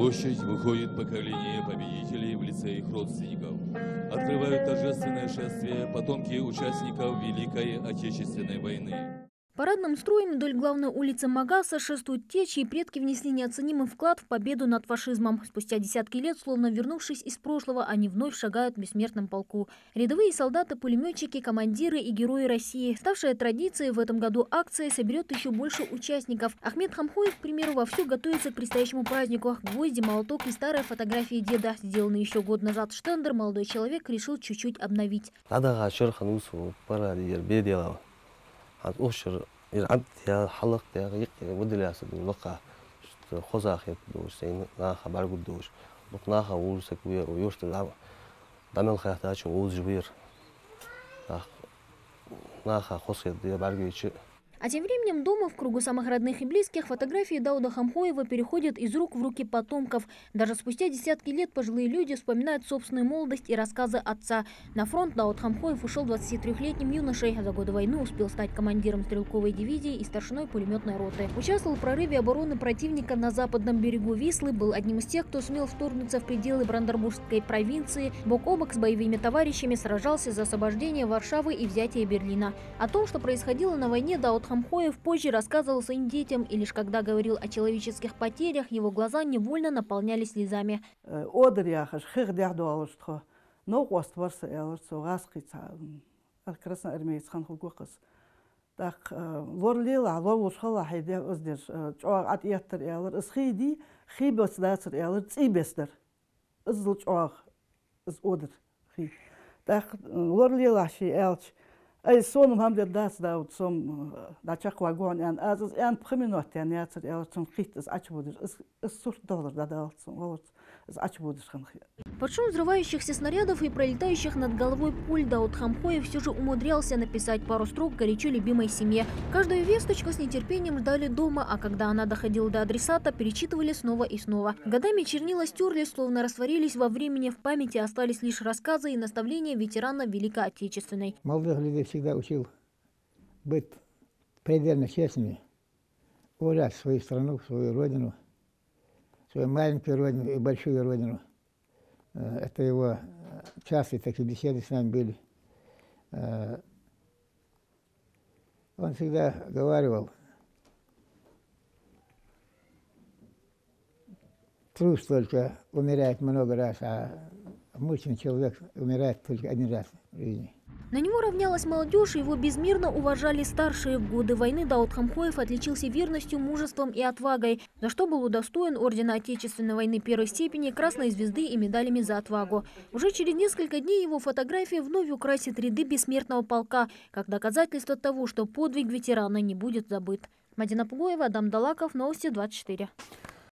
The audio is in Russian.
площадь выходит поколение победителей в лице их родственников. Открывают торжественное шествие потомки участников Великой Отечественной войны. Парадным строем вдоль главной улицы Магаса шествуют те, чьи предки внесли неоценимый вклад в победу над фашизмом. Спустя десятки лет, словно вернувшись из прошлого, они вновь шагают в бессмертном полку. Рядовые солдаты, пулеметчики, командиры и герои России. Ставшая традицией, в этом году акция соберет еще больше участников. Ахмед Хамхоев, к примеру, вовсю готовится к предстоящему празднику. Гвозди, молоток и старые фотографии деда, сделанные еще год назад штендер, молодой человек решил чуть-чуть обновить. أشر العبد يا حلق يا غيق ودي لاسد الوقع خزاخ يدوش سين ناخا بعرق الدوش بطناخا ورسك بير ويوش العب دمل خياتاش ووز جبير ناخا خص يدي بعرق يشي. А тем временем дома, в кругу самых родных и близких, фотографии Дауда Хамхоева переходят из рук в руки потомков. Даже спустя десятки лет пожилые люди вспоминают собственную молодость и рассказы отца. На фронт Дауд Хамхоев ушел 23-летним юношей, а за годы войны успел стать командиром стрелковой дивизии и старшиной пулеметной роты. Участвовал в прорыве обороны противника на западном берегу Вислы, был одним из тех, кто сумел вторгнуться в пределы Бранденбургской провинции, бок о бок с боевыми товарищами сражался за освобождение Варшавы и взятие Берлина. О том, что происходило на войне, Дауд Хамхоев позже рассказывал своим детям, и лишь когда говорил о человеческих потерях, его глаза невольно наполнялись слезами. Ай сон хамдер дас даут сом дачак вагон ан пхминот ян яцер ялар сом хитс ачбудер $40 дадалт сом ачбудер хан. Под шум взрывающихся снарядов и пролетающих над головой пуль Дауд Хамхоев все же умудрялся написать пару строк горячо любимой семье. Каждую весточку с нетерпением ждали дома, а когда она доходила до адресата, перечитывали снова и снова. Годами чернила стерлись, словно растворились во времени, в памяти остались лишь рассказы и наставления ветерана Великой Отечественной. Молодых людей всегда учил быть предельно честными, уважать свою страну, свою родину, свою маленькую родину и большую родину. Это его частые такие беседы с нами были. Он всегда говаривал: трус только умирает много раз, а мужчина человек умирает только один раз в жизни. На него равнялась молодежь, и его безмерно уважали старшие. В годы войны Дауд Хамхоев отличился верностью, мужеством и отвагой, за что был удостоен ордена Отечественной войны первой степени, Красной звезды и медалями за отвагу. Уже через несколько дней его фотография вновь украсит ряды бессмертного полка, как доказательство того, что подвиг ветерана не будет забыт. Мадина Пугоева, Адам Далаков, Новости 24.